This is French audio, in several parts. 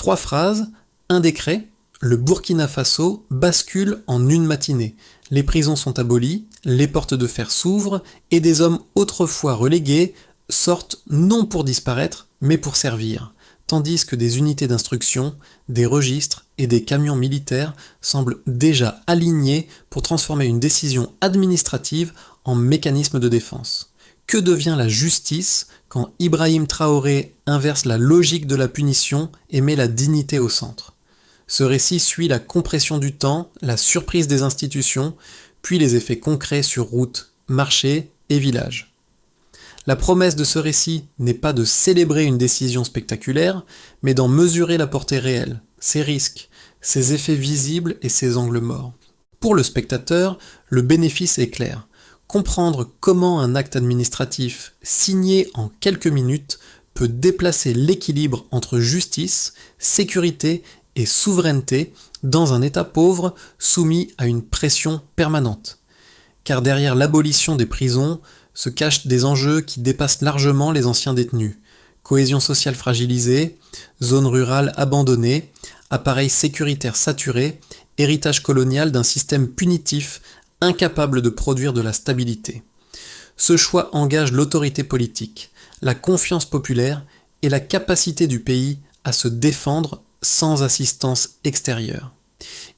3 phrases, un décret, le Burkina Faso bascule en une matinée. Les prisons sont abolies, les portes de fer s'ouvrent et des hommes autrefois relégués sortent non pour disparaître, mais pour servir, tandis que des unités d'instruction, des registres et des camions militaires semblent déjà alignés pour transformer une décision administrative en mécanisme de défense. Que devient la justice quand Ibrahim Traoré inverse la logique de la punition et met la dignité au centre ? Ce récit suit la compression du temps, la surprise des institutions, puis les effets concrets sur routes, marchés et villages. La promesse de ce récit n'est pas de célébrer une décision spectaculaire, mais d'en mesurer la portée réelle, ses risques, ses effets visibles et ses angles morts. Pour le spectateur, le bénéfice est clair. Comprendre comment un acte administratif signé en quelques minutes peut déplacer l'équilibre entre justice, sécurité et souveraineté dans un État pauvre soumis à une pression permanente. Car derrière l'abolition des prisons se cachent des enjeux qui dépassent largement les anciens détenus. Cohésion sociale fragilisée, zones rurales abandonnées, appareils sécuritaires saturés, héritage colonial d'un système punitif incapable de produire de la stabilité. Ce choix engage l'autorité politique, la confiance populaire et la capacité du pays à se défendre sans assistance extérieure.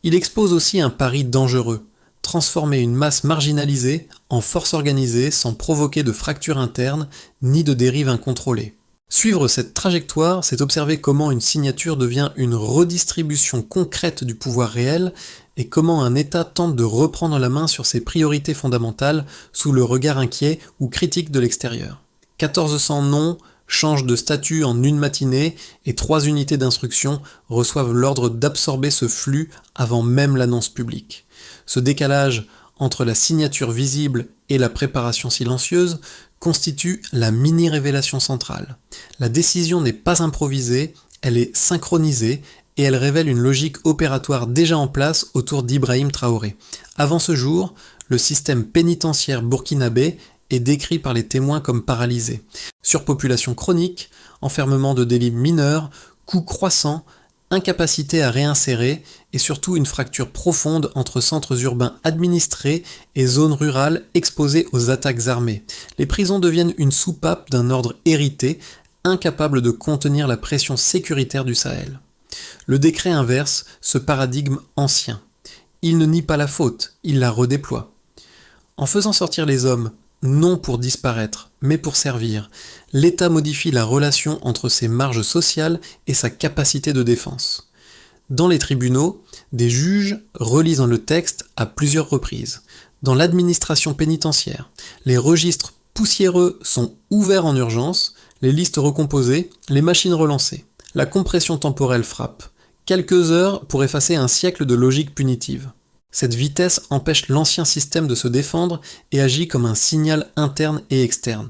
Il expose aussi un pari dangereux, transformer une masse marginalisée en force organisée sans provoquer de fractures internes ni de dérives incontrôlées. Suivre cette trajectoire, c'est observer comment une signature devient une redistribution concrète du pouvoir réel et comment un État tente de reprendre la main sur ses priorités fondamentales sous le regard inquiet ou critique de l'extérieur. 1400 noms changent de statut en une matinée et 3 unités d'instruction reçoivent l'ordre d'absorber ce flux avant même l'annonce publique. Ce décalage entre la signature visible et la préparation silencieuse constitue la mini-révélation centrale. La décision n'est pas improvisée, elle est synchronisée et elle révèle une logique opératoire déjà en place autour d'Ibrahim Traoré. Avant ce jour, le système pénitentiaire burkinabé est décrit par les témoins comme paralysé. Surpopulation chronique, enfermement de délits mineurs, coûts croissants, incapacité à réinsérer et surtout une fracture profonde entre centres urbains administrés et zones rurales exposées aux attaques armées. Les prisons deviennent une soupape d'un ordre hérité, incapable de contenir la pression sécuritaire du Sahel. Le décret inverse ce paradigme ancien. Il ne nie pas la faute, il la redéploie. En faisant sortir les hommes, non pour disparaître, mais pour servir, l'État modifie la relation entre ses marges sociales et sa capacité de défense. Dans les tribunaux, des juges relisent le texte à plusieurs reprises. Dans l'administration pénitentiaire, les registres poussiéreux sont ouverts en urgence, les listes recomposées, les machines relancées. La compression temporelle frappe. Quelques heures pour effacer un siècle de logique punitive. Cette vitesse empêche l'ancien système de se défendre et agit comme un signal interne et externe.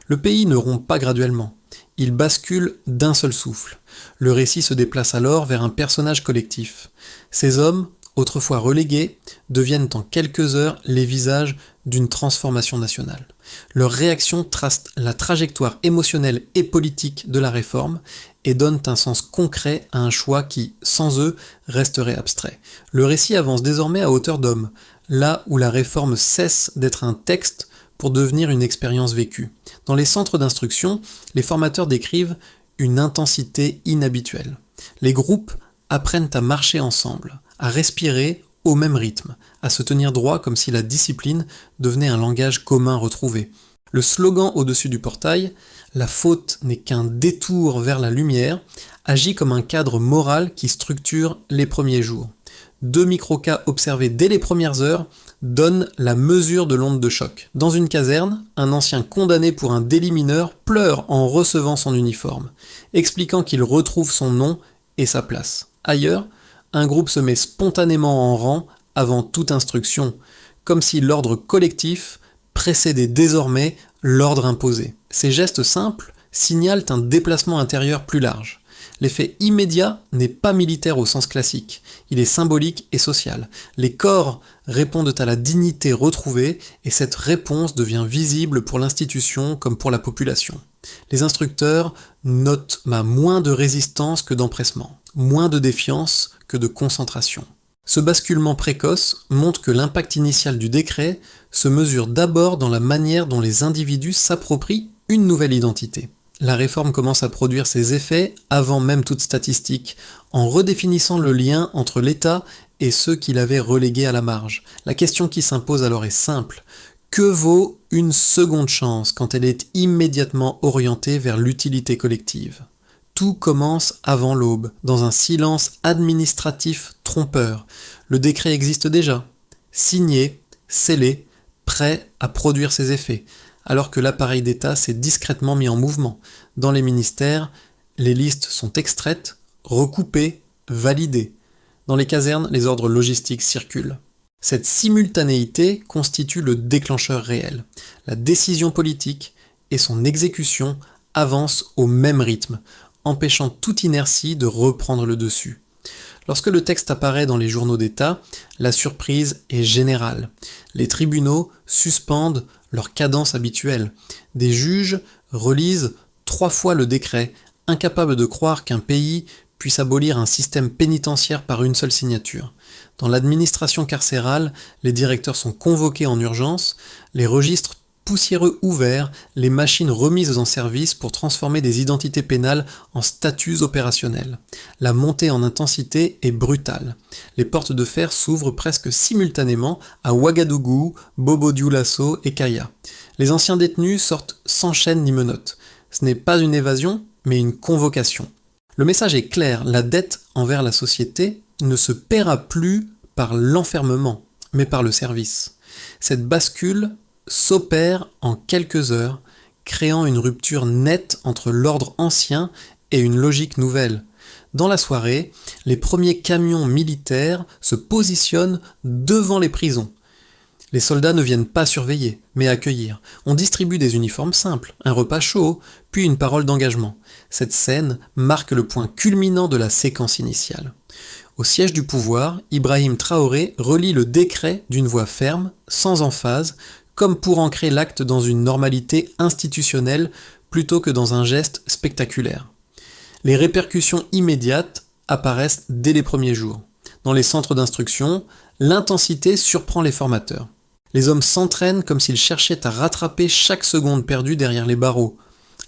Le pays ne rompt pas graduellement, il bascule d'un seul souffle. Le récit se déplace alors vers un personnage collectif. Ces hommes, autrefois relégués, deviennent en quelques heures les visages d'une transformation nationale. Leur réaction trace la trajectoire émotionnelle et politique de la réforme et donnent un sens concret à un choix qui, sans eux, resterait abstrait. Le récit avance désormais à hauteur d'homme, là où la réforme cesse d'être un texte pour devenir une expérience vécue. Dans les centres d'instruction, les formateurs décrivent une intensité inhabituelle. Les groupes apprennent à marcher ensemble, à respirer au même rythme, à se tenir droit comme si la discipline devenait un langage commun retrouvé. Le slogan au-dessus du portail, « La faute n'est qu'un détour vers la lumière », agit comme un cadre moral qui structure les premiers jours. 2 micro-cas observés dès les premières heures donnent la mesure de l'onde de choc. Dans une caserne, un ancien condamné pour un délit mineur pleure en recevant son uniforme, expliquant qu'il retrouve son nom et sa place. Ailleurs, un groupe se met spontanément en rang avant toute instruction, comme si l'ordre collectif précédait désormais l'ordre imposé. Ces gestes simples signalent un déplacement intérieur plus large. L'effet immédiat n'est pas militaire au sens classique, il est symbolique et social. Les corps répondent à la dignité retrouvée et cette réponse devient visible pour l'institution comme pour la population. Les instructeurs notent moins de résistance que d'empressement. moins de défiance que de concentration. Ce basculement précoce montre que l'impact initial du décret se mesure d'abord dans la manière dont les individus s'approprient une nouvelle identité. La réforme commence à produire ses effets avant même toute statistique, en redéfinissant le lien entre l'État et ceux qui l'avaient relégué à la marge. La question qui s'impose alors est simple. Que vaut une seconde chance quand elle est immédiatement orientée vers l'utilité collective ? Tout commence avant l'aube, dans un silence administratif trompeur. Le décret existe déjà, signé, scellé, prêt à produire ses effets, alors que l'appareil d'État s'est discrètement mis en mouvement. Dans les ministères, les listes sont extraites, recoupées, validées. Dans les casernes, les ordres logistiques circulent. Cette simultanéité constitue le déclencheur réel. La décision politique et son exécution avancent au même rythme, empêchant toute inertie de reprendre le dessus. Lorsque le texte apparaît dans les journaux d'État, la surprise est générale. Les tribunaux suspendent leur cadence habituelle. Des juges relisent 3 fois le décret, incapables de croire qu'un pays puisse abolir un système pénitentiaire par une seule signature. Dans l'administration carcérale, les directeurs sont convoqués en urgence, les registres poussiéreux ouverts, les machines remises en service pour transformer des identités pénales en statuts opérationnels. La montée en intensité est brutale. Les portes de fer s'ouvrent presque simultanément à Ouagadougou, Bobo-Dioulasso et Kaya. Les anciens détenus sortent sans chaîne ni menottes. Ce n'est pas une évasion, mais une convocation. Le message est clair, la dette envers la société ne se paiera plus par l'enfermement, mais par le service. Cette bascule s'opère en quelques heures, créant une rupture nette entre l'ordre ancien et une logique nouvelle. Dans la soirée, les premiers camions militaires se positionnent devant les prisons. Les soldats ne viennent pas surveiller, mais accueillir. On distribue des uniformes simples, un repas chaud, puis une parole d'engagement. Cette scène marque le point culminant de la séquence initiale. Au siège du pouvoir, Ibrahim Traoré relit le décret d'une voix ferme, sans emphase, comme pour ancrer l'acte dans une normalité institutionnelle plutôt que dans un geste spectaculaire. Les répercussions immédiates apparaissent dès les premiers jours. Dans les centres d'instruction, l'intensité surprend les formateurs. Les hommes s'entraînent comme s'ils cherchaient à rattraper chaque seconde perdue derrière les barreaux.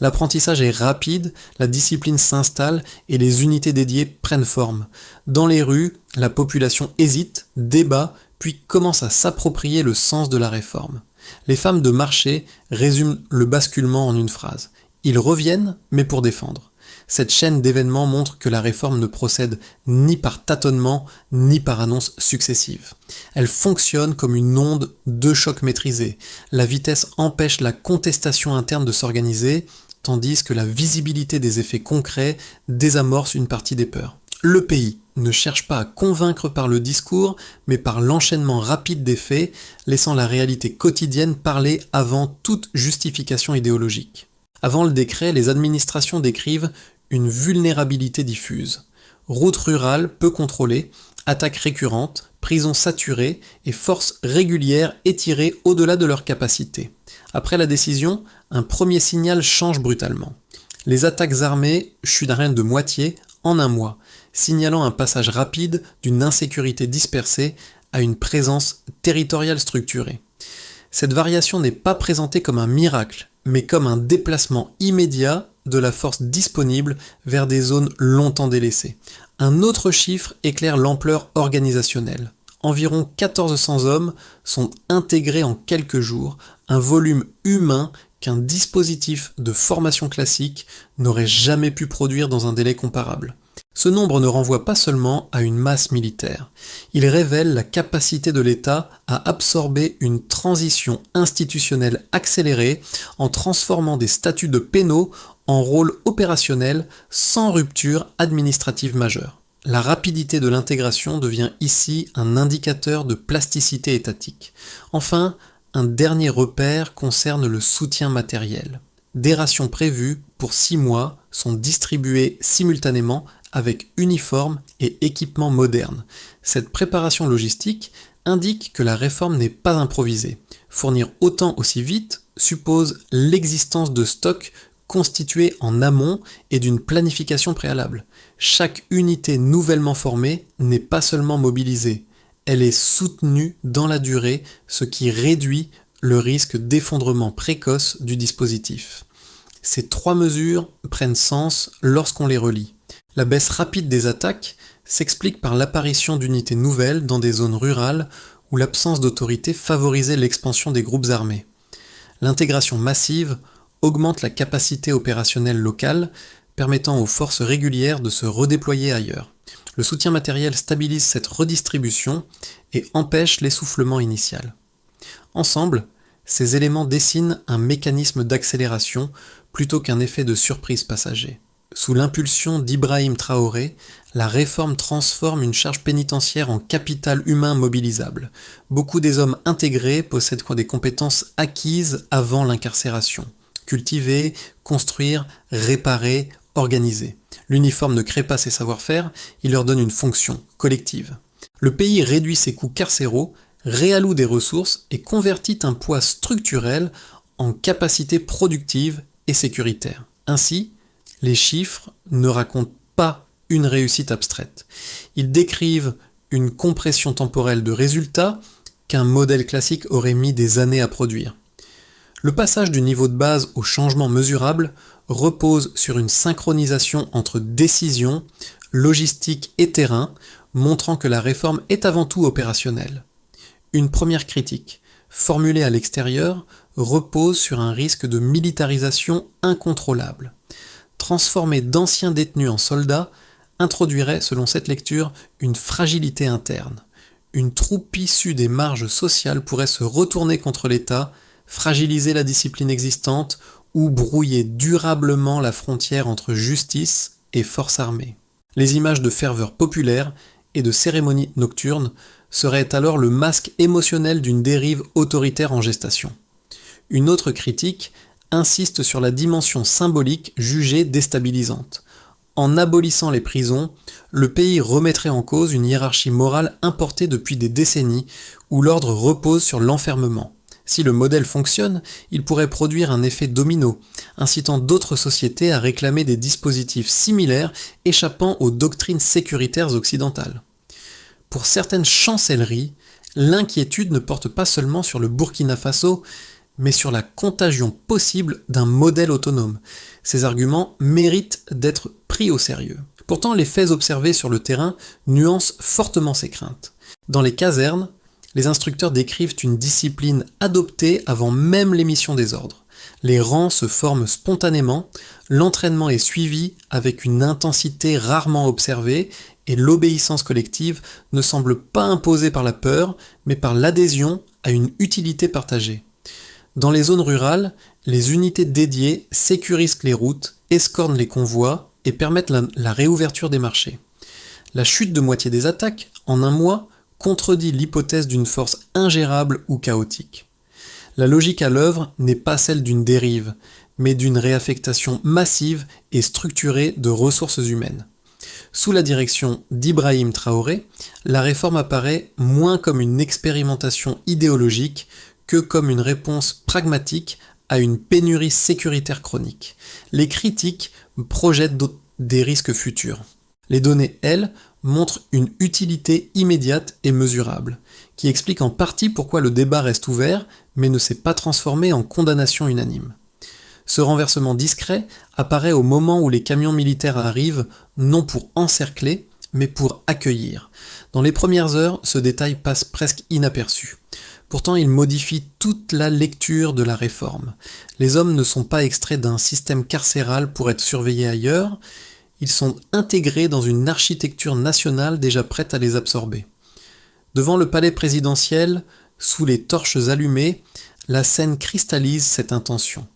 L'apprentissage est rapide, la discipline s'installe et les unités dédiées prennent forme. Dans les rues, la population hésite, débat, puis commence à s'approprier le sens de la réforme. Les femmes de marché résument le basculement en une phrase. Ils reviennent, mais pour défendre. Cette chaîne d'événements montre que la réforme ne procède ni par tâtonnement, ni par annonces successives. Elle fonctionne comme une onde de choc maîtrisée. La vitesse empêche la contestation interne de s'organiser, tandis que la visibilité des effets concrets désamorce une partie des peurs. Le pays ne cherche pas à convaincre par le discours, mais par l'enchaînement rapide des faits, laissant la réalité quotidienne parler avant toute justification idéologique. Avant le décret, les administrations décrivent une vulnérabilité diffuse. Routes rurales peu contrôlées, attaques récurrentes, prisons saturées et forces régulières étirées au-delà de leur capacité. Après la décision, un premier signal change brutalement. Les attaques armées chutent d'un rien de moitié en un mois, signalant un passage rapide d'une insécurité dispersée à une présence territoriale structurée. Cette variation n'est pas présentée comme un miracle, mais comme un déplacement immédiat de la force disponible vers des zones longtemps délaissées. Un autre chiffre éclaire l'ampleur organisationnelle. Environ 1400 hommes sont intégrés en quelques jours, un volume humain qu'un dispositif de formation classique n'aurait jamais pu produire dans un délai comparable. Ce nombre ne renvoie pas seulement à une masse militaire, il révèle la capacité de l'État à absorber une transition institutionnelle accélérée en transformant des statuts de pénaux en rôles opérationnels sans rupture administrative majeure. La rapidité de l'intégration devient ici un indicateur de plasticité étatique. Enfin, un dernier repère concerne le soutien matériel. Des rations prévues pour 6 mois sont distribuées simultanément avec uniformes et équipements modernes. Cette préparation logistique indique que la réforme n'est pas improvisée. Fournir autant aussi vite suppose l'existence de stocks constituée en amont et d'une planification préalable. Chaque unité nouvellement formée n'est pas seulement mobilisée, elle est soutenue dans la durée, ce qui réduit le risque d'effondrement précoce du dispositif. Ces trois mesures prennent sens lorsqu'on les relie. La baisse rapide des attaques s'explique par l'apparition d'unités nouvelles dans des zones rurales où l'absence d'autorité favorisait l'expansion des groupes armés. L'intégration massive augmente la capacité opérationnelle locale, permettant aux forces régulières de se redéployer ailleurs. Le soutien matériel stabilise cette redistribution et empêche l'essoufflement initial. Ensemble, ces éléments dessinent un mécanisme d'accélération plutôt qu'un effet de surprise passager. Sous l'impulsion d'Ibrahim Traoré, la réforme transforme une charge pénitentiaire en capital humain mobilisable. Beaucoup des hommes intégrés possèdent des compétences acquises avant l'incarcération. Cultiver, construire, réparer, organiser. L'uniforme ne crée pas ces savoir-faire, il leur donne une fonction collective. Le pays réduit ses coûts carcéraux, réalloue des ressources et convertit un poids structurel en capacité productive et sécuritaire. Ainsi, les chiffres ne racontent pas une réussite abstraite. Ils décrivent une compression temporelle de résultats qu'un modèle classique aurait mis des années à produire. Le passage du niveau de base au changement mesurable repose sur une synchronisation entre décision, logistique et terrain, montrant que la réforme est avant tout opérationnelle. Une première critique, formulée à l'extérieur, repose sur un risque de militarisation incontrôlable. Transformer d'anciens détenus en soldats introduirait, selon cette lecture, une fragilité interne. Une troupe issue des marges sociales pourrait se retourner contre l'État, fragiliser la discipline existante ou brouiller durablement la frontière entre justice et force armée. Les images de ferveur populaire et de cérémonies nocturnes seraient alors le masque émotionnel d'une dérive autoritaire en gestation. Une autre critique insiste sur la dimension symbolique jugée déstabilisante. En abolissant les prisons, le pays remettrait en cause une hiérarchie morale importée depuis des décennies où l'ordre repose sur l'enfermement. Si le modèle fonctionne, il pourrait produire un effet domino, incitant d'autres sociétés à réclamer des dispositifs similaires échappant aux doctrines sécuritaires occidentales. Pour certaines chancelleries, l'inquiétude ne porte pas seulement sur le Burkina Faso, mais sur la contagion possible d'un modèle autonome. Ces arguments méritent d'être pris au sérieux. Pourtant, les faits observés sur le terrain nuancent fortement ces craintes. Dans les casernes, les instructeurs décrivent une discipline adoptée avant même l'émission des ordres. Les rangs se forment spontanément, l'entraînement est suivi avec une intensité rarement observée et l'obéissance collective ne semble pas imposée par la peur, mais par l'adhésion à une utilité partagée. Dans les zones rurales, les unités dédiées sécurisent les routes, escortent les convois et permettent la réouverture des marchés. La chute de moitié des attaques, en un mois, contredit l'hypothèse d'une force ingérable ou chaotique. La logique à l'œuvre n'est pas celle d'une dérive, mais d'une réaffectation massive et structurée de ressources humaines. Sous la direction d'Ibrahim Traoré, la réforme apparaît moins comme une expérimentation idéologique que comme une réponse pragmatique à une pénurie sécuritaire chronique. Les critiques projettent des risques futurs. Les données, elles, montrent une utilité immédiate et mesurable, qui explique en partie pourquoi le débat reste ouvert, mais ne s'est pas transformé en condamnation unanime. Ce renversement discret apparaît au moment où les camions militaires arrivent, non pour encercler, mais pour accueillir. Dans les premières heures, ce détail passe presque inaperçu. Pourtant, il modifie toute la lecture de la réforme. Les hommes ne sont pas extraits d'un système carcéral pour être surveillés ailleurs, ils sont intégrés dans une architecture nationale déjà prête à les absorber. Devant le palais présidentiel, sous les torches allumées, la scène cristallise cette intention.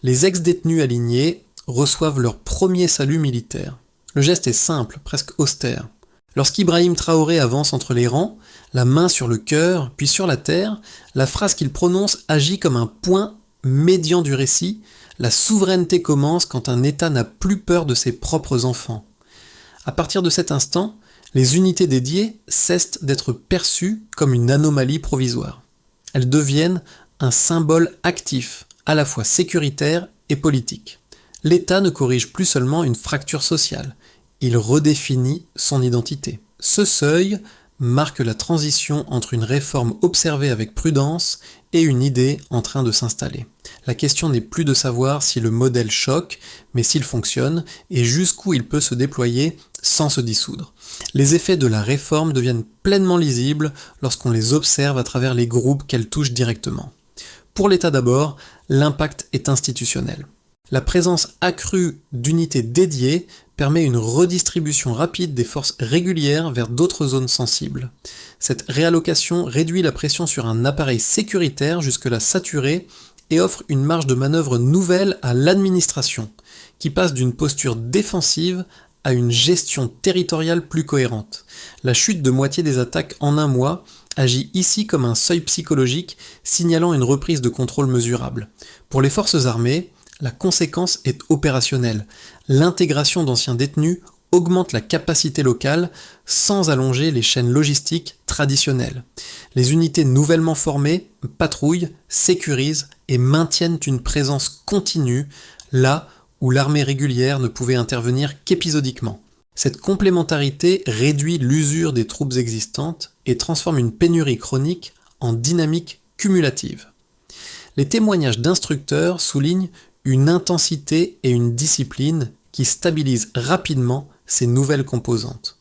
Les ex-détenus alignés reçoivent leur premier salut militaire. Le geste est simple, presque austère. Lorsqu'Ibrahim Traoré avance entre les rangs, la main sur le cœur, puis sur la terre, la phrase qu'il prononce agit comme un point médian du récit. La souveraineté commence quand un État n'a plus peur de ses propres enfants. À partir de cet instant, les unités dédiées cessent d'être perçues comme une anomalie provisoire. Elles deviennent un symbole actif, à la fois sécuritaire et politique. L'État ne corrige plus seulement une fracture sociale, il redéfinit son identité. Ce seuil marque la transition entre une réforme observée avec prudence et une idée en train de s'installer. La question n'est plus de savoir si le modèle choque, mais s'il fonctionne et jusqu'où il peut se déployer sans se dissoudre. Les effets de la réforme deviennent pleinement lisibles lorsqu'on les observe à travers les groupes qu'elle touche directement. Pour l'État d'abord, l'impact est institutionnel. La présence accrue d'unités dédiées permet une redistribution rapide des forces régulières vers d'autres zones sensibles. Cette réallocation réduit la pression sur un appareil sécuritaire jusque-là saturé et offre une marge de manœuvre nouvelle à l'administration, qui passe d'une posture défensive à une gestion territoriale plus cohérente. La chute de moitié des attaques en un mois agit ici comme un seuil psychologique signalant une reprise de contrôle mesurable. Pour les forces armées, la conséquence est opérationnelle. L'intégration d'anciens détenus augmente la capacité locale sans allonger les chaînes logistiques traditionnelles. Les unités nouvellement formées patrouillent, sécurisent et maintiennent une présence continue là où l'armée régulière ne pouvait intervenir qu'épisodiquement. Cette complémentarité réduit l'usure des troupes existantes et transforme une pénurie chronique en dynamique cumulative. Les témoignages d'instructeurs soulignent une intensité et une discipline qui stabilisent rapidement ces nouvelles composantes.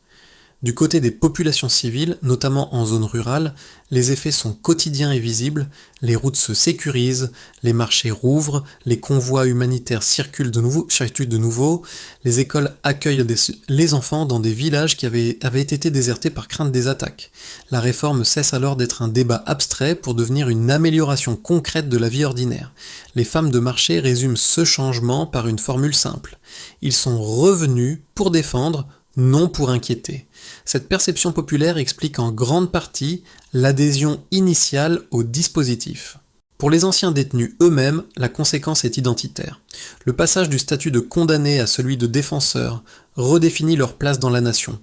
Du côté des populations civiles, notamment en zone rurale, les effets sont quotidiens et visibles, les routes se sécurisent, les marchés rouvrent, les convois humanitaires circulent de nouveau, les écoles accueillent les enfants dans des villages qui avaient été désertés par crainte des attaques. La réforme cesse alors d'être un débat abstrait pour devenir une amélioration concrète de la vie ordinaire. Les femmes de marché résument ce changement par une formule simple. Ils sont revenus pour défendre, non pour inquiéter. Cette perception populaire explique en grande partie l'adhésion initiale au dispositif. Pour les anciens détenus eux-mêmes, la conséquence est identitaire. Le passage du statut de condamné à celui de défenseur redéfinit leur place dans la nation.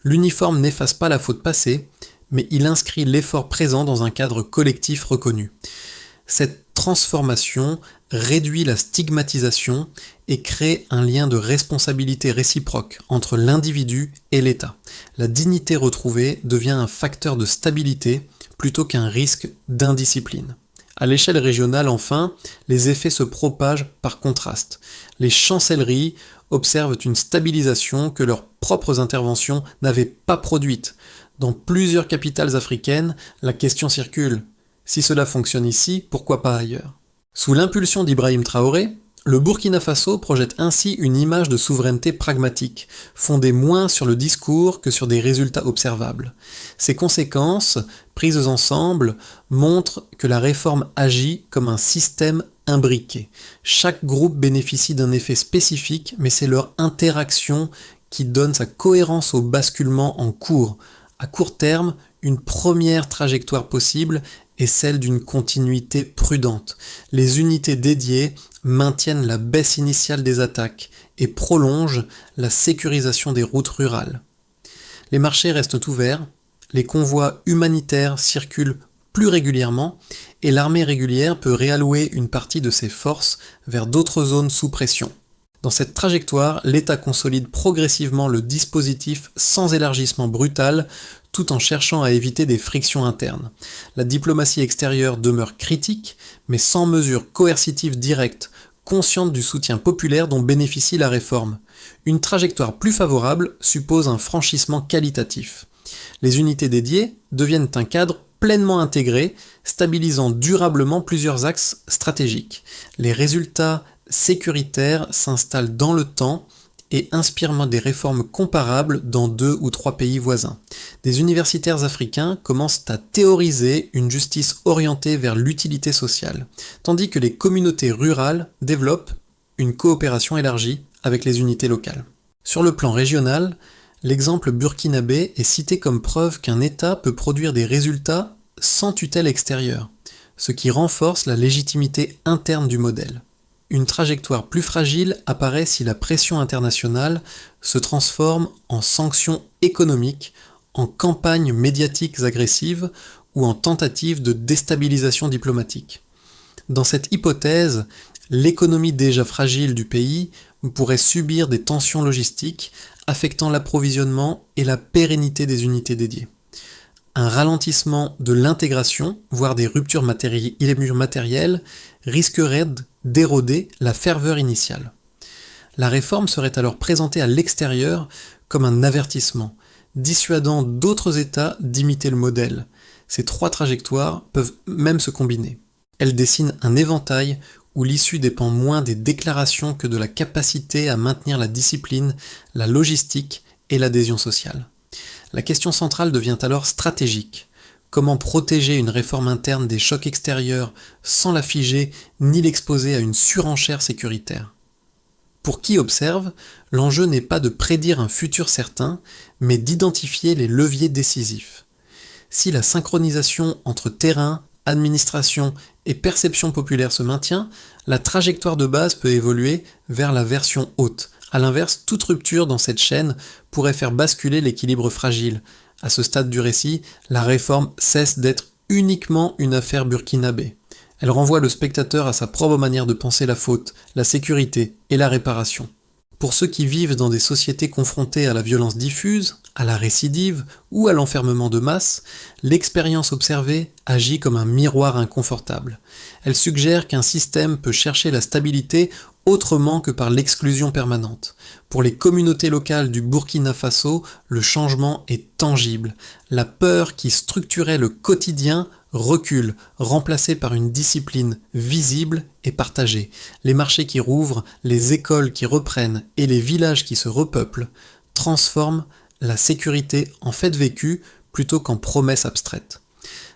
L'uniforme n'efface pas la faute passée, mais il inscrit l'effort présent dans un cadre collectif reconnu. Cette transformation réduit la stigmatisation et crée un lien de responsabilité réciproque entre l'individu et l'État. La dignité retrouvée devient un facteur de stabilité plutôt qu'un risque d'indiscipline. À l'échelle régionale, enfin, les effets se propagent par contraste. Les chancelleries observent une stabilisation que leurs propres interventions n'avaient pas produite. Dans plusieurs capitales africaines, la question circule. Si cela fonctionne ici, pourquoi pas ailleurs ? Sous l'impulsion d'Ibrahim Traoré, le Burkina Faso projette ainsi une image de souveraineté pragmatique, fondée moins sur le discours que sur des résultats observables. Ces conséquences, prises ensemble, montrent que la réforme agit comme un système imbriqué. Chaque groupe bénéficie d'un effet spécifique, mais c'est leur interaction qui donne sa cohérence au basculement en cours. À court terme, une première trajectoire possible est celle d'une continuité prudente. Les unités dédiées maintiennent la baisse initiale des attaques et prolongent la sécurisation des routes rurales. Les marchés restent ouverts, les convois humanitaires circulent plus régulièrement et l'armée régulière peut réallouer une partie de ses forces vers d'autres zones sous pression. Dans cette trajectoire, l'État consolide progressivement le dispositif sans élargissement brutal, tout en cherchant à éviter des frictions internes. La diplomatie extérieure demeure critique, mais sans mesures coercitives directes, consciente du soutien populaire dont bénéficie la réforme. Une trajectoire plus favorable suppose un franchissement qualitatif. Les unités dédiées deviennent un cadre pleinement intégré, stabilisant durablement plusieurs axes stratégiques. Les résultats sécuritaires s'installent dans le temps et inspirent des réformes comparables dans 2 ou 3 pays voisins. Des universitaires africains commencent à théoriser une justice orientée vers l'utilité sociale, tandis que les communautés rurales développent une coopération élargie avec les unités locales. Sur le plan régional, l'exemple burkinabé est cité comme preuve qu'un État peut produire des résultats sans tutelle extérieure, ce qui renforce la légitimité interne du modèle. Une trajectoire plus fragile apparaît si la pression internationale se transforme en sanctions économiques, en campagnes médiatiques agressives ou en tentatives de déstabilisation diplomatique. Dans cette hypothèse, L'économie déjà fragile du pays pourrait subir des tensions logistiques affectant l'approvisionnement et la pérennité des unités dédiées. Un ralentissement de l'intégration, voire des ruptures matérielles, risquerait d'éroder la ferveur initiale. La réforme serait alors présentée à l'extérieur comme un avertissement, dissuadant d'autres États d'imiter le modèle. Ces trois trajectoires peuvent même se combiner. Elles dessinent un éventail où l'issue dépend moins des déclarations que de la capacité à maintenir la discipline, la logistique et l'adhésion sociale. La question centrale devient alors stratégique. Comment protéger une réforme interne des chocs extérieurs sans la figer ni l'exposer à une surenchère sécuritaire ? Pour qui observe, l'enjeu n'est pas de prédire un futur certain, mais d'identifier les leviers décisifs. Si la synchronisation entre terrain, administration et perception populaire se maintient, la trajectoire de base peut évoluer vers la version haute. A l'inverse, toute rupture dans cette chaîne pourrait faire basculer l'équilibre fragile. À ce stade du récit, la réforme cesse d'être uniquement une affaire burkinabé. Elle renvoie le spectateur à sa propre manière de penser la faute, la sécurité et la réparation. Pour ceux qui vivent dans des sociétés confrontées à la violence diffuse, à la récidive ou à l'enfermement de masse, l'expérience observée agit comme un miroir inconfortable. Elle suggère qu'un système peut chercher la stabilité autrement que par l'exclusion permanente. Pour les communautés locales du Burkina Faso, le changement est tangible. La peur qui structurait le quotidien recule, remplacée par une discipline visible et partagée. Les marchés qui rouvrent, les écoles qui reprennent et les villages qui se repeuplent transforment la sécurité en fait vécu plutôt qu'en promesse abstraite.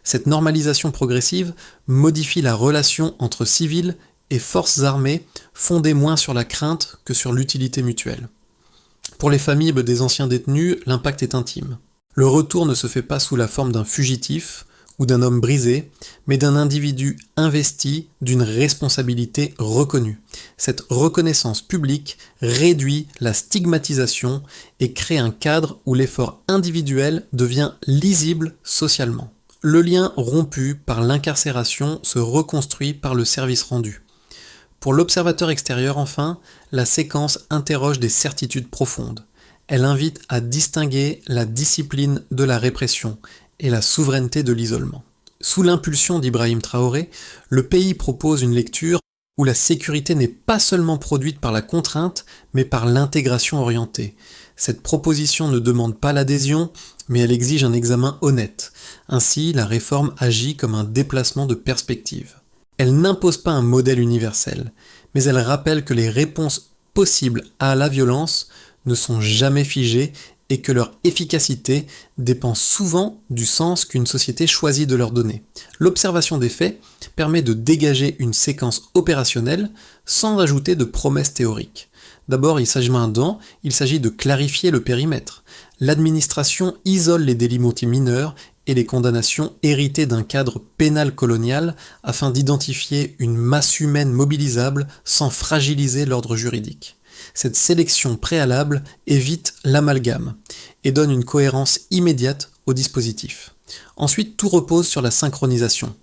Cette normalisation progressive modifie la relation entre civils et forces armées, fondée moins sur la crainte que sur l'utilité mutuelle. Pour les familles des anciens détenus, l'impact est intime. Le retour ne se fait pas sous la forme d'un fugitif ou d'un homme brisé, mais d'un individu investi d'une responsabilité reconnue. Cette reconnaissance publique réduit la stigmatisation et crée un cadre où l'effort individuel devient lisible socialement. Le lien rompu par l'incarcération se reconstruit par le service rendu. Pour l'observateur extérieur, enfin, la séquence interroge des certitudes profondes. Elle invite à distinguer la discipline de la répression et la souveraineté de l'isolement. Sous l'impulsion d'Ibrahim Traoré, le pays propose une lecture où la sécurité n'est pas seulement produite par la contrainte, mais par l'intégration orientée. Cette proposition ne demande pas l'adhésion, mais elle exige un examen honnête. Ainsi, la réforme agit comme un déplacement de perspective. Elle n'impose pas un modèle universel, mais elle rappelle que les réponses possibles à la violence ne sont jamais figées et que leur efficacité dépend souvent du sens qu'une société choisit de leur donner. L'observation des faits permet de dégager une séquence opérationnelle sans ajouter de promesses théoriques. D'abord, il s'agit de clarifier le périmètre. L'administration isole les délits mineurs et les condamnations héritées d'un cadre pénal colonial afin d'identifier une masse humaine mobilisable sans fragiliser l'ordre juridique. Cette sélection préalable évite l'amalgame et donne une cohérence immédiate au dispositif. Ensuite, tout repose sur la synchronisation.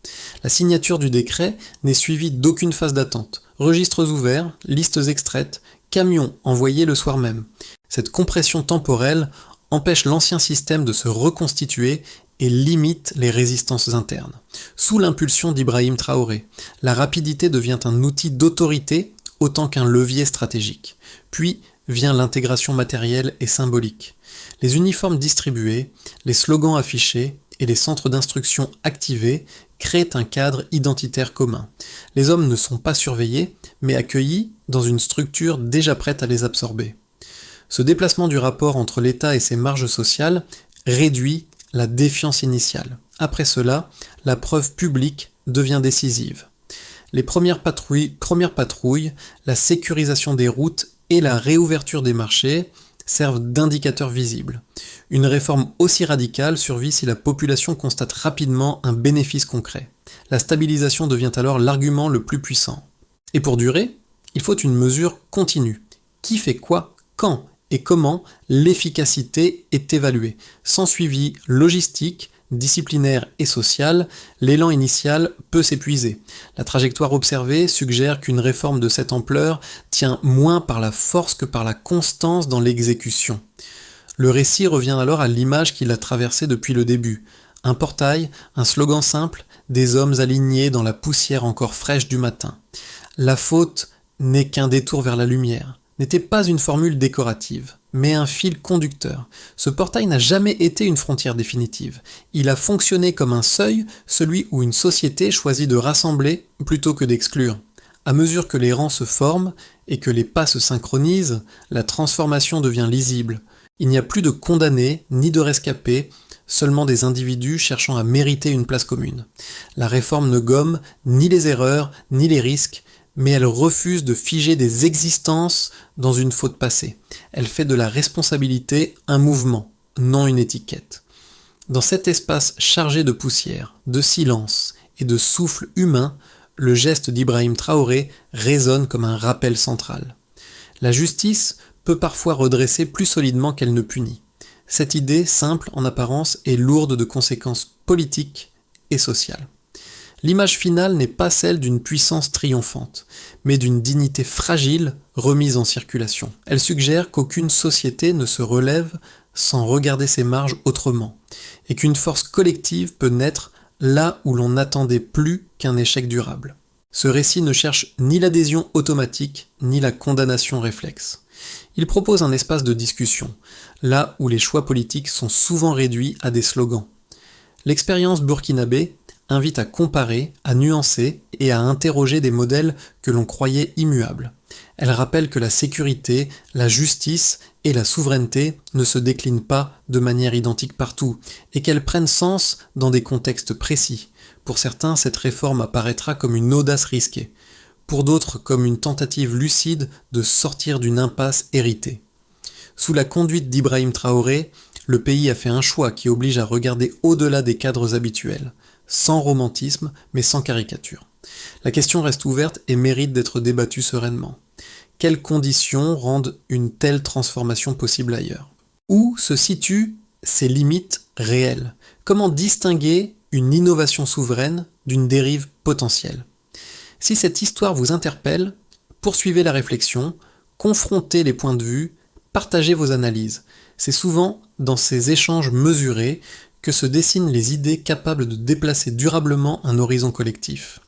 La signature du décret n'est suivie d'aucune phase d'attente. Registres ouverts, listes extraites, camions envoyés le soir même. Cette compression temporelle empêche l'ancien système de se reconstituer et limite les résistances internes. Sous l'impulsion d'Ibrahim Traoré, la rapidité devient un outil d'autorité autant qu'un levier stratégique. Puis vient l'intégration matérielle et symbolique. Les uniformes distribués, les slogans affichés et les centres d'instruction activés créent un cadre identitaire commun. Les hommes ne sont pas surveillés, mais accueillis dans une structure déjà prête à les absorber. Ce déplacement du rapport entre l'État et ses marges sociales réduit la défiance initiale. Après cela, la preuve publique devient décisive. Les premières patrouilles, la sécurisation des routes et la réouverture des marchés servent d'indicateurs visibles. Une réforme aussi radicale survit si la population constate rapidement un bénéfice concret. La stabilisation devient alors l'argument le plus puissant. Et pour durer, il faut une mesure continue. Qui fait quoi, quand et comment l'efficacité est évaluée, sans suivi logistique disciplinaire et sociale, l'élan initial peut s'épuiser. La trajectoire observée suggère qu'une réforme de cette ampleur tient moins par la force que par la constance dans l'exécution. Le récit revient alors à l'image qui l'a traversé depuis le début. Un portail, un slogan simple, des hommes alignés dans la poussière encore fraîche du matin. La faute n'est qu'un détour vers la lumière, n'était pas une formule décorative, mais un fil conducteur. Ce portail n'a jamais été une frontière définitive. Il a fonctionné comme un seuil, celui où une société choisit de rassembler plutôt que d'exclure. À mesure que les rangs se forment et que les pas se synchronisent, la transformation devient lisible. Il n'y a plus de condamnés ni de rescapés, seulement des individus cherchant à mériter une place commune. La réforme ne gomme ni les erreurs, ni les risques, mais elle refuse de figer des existences dans une faute passée. Elle fait de la responsabilité un mouvement, non une étiquette. Dans cet espace chargé de poussière, de silence et de souffle humain, le geste d'Ibrahim Traoré résonne comme un rappel central. La justice peut parfois redresser plus solidement qu'elle ne punit. Cette idée, simple en apparence, est lourde de conséquences politiques et sociales. L'image finale n'est pas celle d'une puissance triomphante, mais d'une dignité fragile remise en circulation. Elle suggère qu'aucune société ne se relève sans regarder ses marges autrement, et qu'une force collective peut naître là où l'on n'attendait plus qu'un échec durable. Ce récit ne cherche ni l'adhésion automatique, ni la condamnation réflexe. Il propose un espace de discussion, là où les choix politiques sont souvent réduits à des slogans. L'expérience burkinabé invite à comparer, à nuancer et à interroger des modèles que l'on croyait immuables. Elle rappelle que la sécurité, la justice et la souveraineté ne se déclinent pas de manière identique partout, et qu'elles prennent sens dans des contextes précis. Pour certains, cette réforme apparaîtra comme une audace risquée, pour d'autres comme une tentative lucide de sortir d'une impasse héritée. Sous la conduite d'Ibrahim Traoré, le pays a fait un choix qui oblige à regarder au-delà des cadres habituels, sans romantisme mais sans caricature. La question reste ouverte et mérite d'être débattue sereinement. Quelles conditions rendent une telle transformation possible ailleurs ? Où se situent ses limites réelles ? Comment distinguer une innovation souveraine d'une dérive potentielle ? Si cette histoire vous interpelle, poursuivez la réflexion, confrontez les points de vue, partagez vos analyses. C'est souvent dans ces échanges mesurés que se dessinent les idées capables de déplacer durablement un horizon collectif.